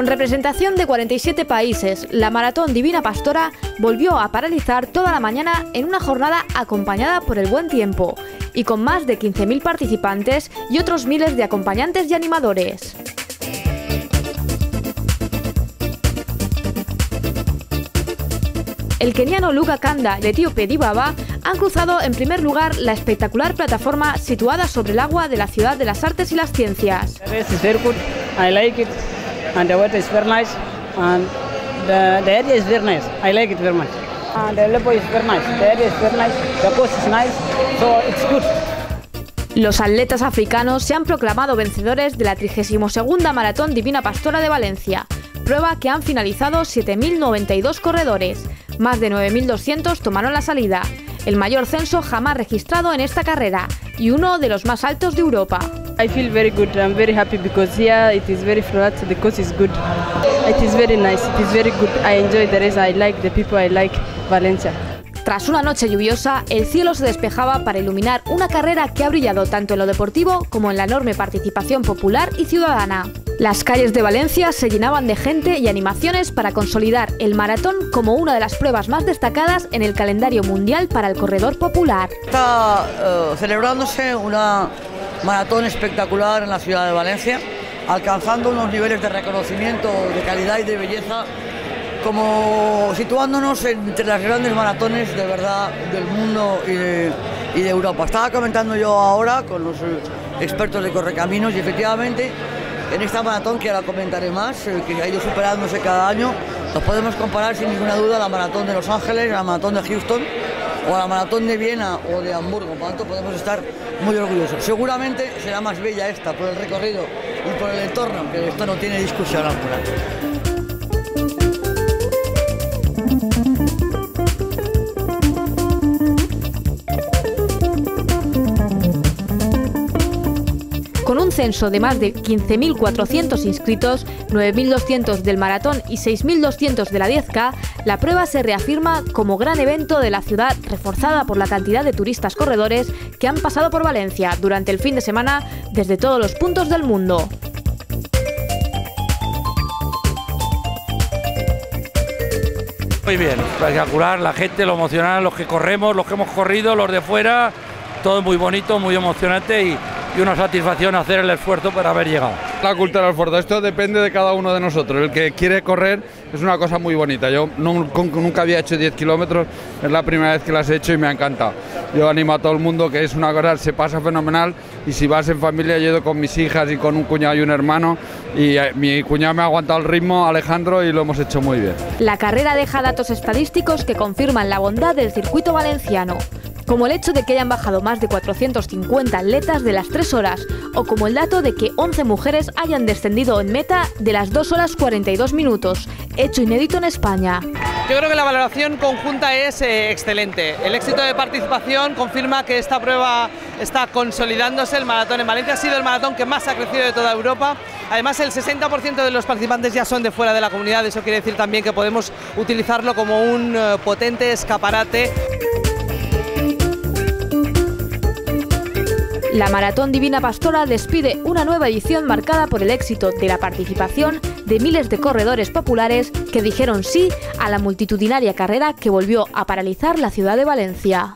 Con representación de 47 países, la Maratón Divina Pastora volvió a paralizar toda la mañana en una jornada acompañada por el buen tiempo y con más de 15.000 participantes y otros miles de acompañantes y animadores. El keniano Luka Kanda y el etíope Dibaba han cruzado en primer lugar la espectacular plataforma situada sobre el agua de la ciudad de las artes y las ciencias. Los atletas africanos se han proclamado vencedores de la 32ª Maratón Divina Pastora de Valencia, prueba que han finalizado 7.092 corredores. Más de 9.200 tomaron la salida, el mayor censo jamás registrado en esta carrera y uno de los más altos de Europa. I feel very good. I'm very happy because here it is very flat. The course is good. It is very nice. It is very good. I enjoy the race. I like the people. I like Valencia. Tras una noche lluviosa, el cielo se despejaba para iluminar una carrera que ha brillado tanto en lo deportivo como en la enorme participación popular y ciudadana. Las calles de Valencia se llenaban de gente y animaciones para consolidar el maratón como una de las pruebas más destacadas en el calendario mundial para el corredor popular. Está celebrándose una maratón espectacular en la ciudad de Valencia, alcanzando unos niveles de reconocimiento, de calidad y de belleza, como situándonos entre las grandes maratones de verdad del mundo y de Europa. Estaba comentando yo ahora con los expertos de Correcaminos y efectivamente en esta maratón, que ahora comentaré más, que ha ido superándose cada año, nos podemos comparar sin ninguna duda a la maratón de Los Ángeles, a la maratón de Houston o a la maratón de Viena o de Hamburgo. Por lo tanto, podemos estar muy orgullosos. Seguramente será más bella esta por el recorrido y por el entorno, que esto no tiene discusión alguna. Con un censo de más de 15.400 inscritos, 9.200 del maratón y 6.200 de la 10K, la prueba se reafirma como gran evento de la ciudad, reforzada por la cantidad de turistas corredores que han pasado por Valencia durante el fin de semana desde todos los puntos del mundo. Muy bien, espectacular, la gente, lo emocional, los que corremos, los que hemos corrido, los de fuera, todo muy bonito, muy emocionante y una satisfacción hacer el esfuerzo para haber llegado. La cultura del esfuerzo, esto depende de cada uno de nosotros. El que quiere correr es una cosa muy bonita. Yo nunca había hecho 10 kilómetros, es la primera vez que las he hecho y me ha encantado. Yo animo a todo el mundo que es una cosa, se pasa fenomenal y si vas en familia, yo he ido con mis hijas y con un cuñado y un hermano y mi cuñado me ha aguantado el ritmo, Alejandro, y lo hemos hecho muy bien. La carrera deja datos estadísticos que confirman la bondad del circuito valenciano, como el hecho de que hayan bajado más de 450 atletas de las 3 horas, o como el dato de que 11 mujeres hayan descendido en meta de las 2 horas 42 minutos, hecho inédito en España. Yo creo que la valoración conjunta es excelente. El éxito de participación confirma que esta prueba está consolidándose. El maratón en Valencia ha sido el maratón que más ha crecido de toda Europa. Además, el 60% de los participantes ya son de fuera de la comunidad. Eso quiere decir también que podemos utilizarlo como un potente escaparate. La Maratón Divina Pastora despide una nueva edición marcada por el éxito de la participación de miles de corredores populares que dijeron sí a la multitudinaria carrera que volvió a paralizar la ciudad de Valencia.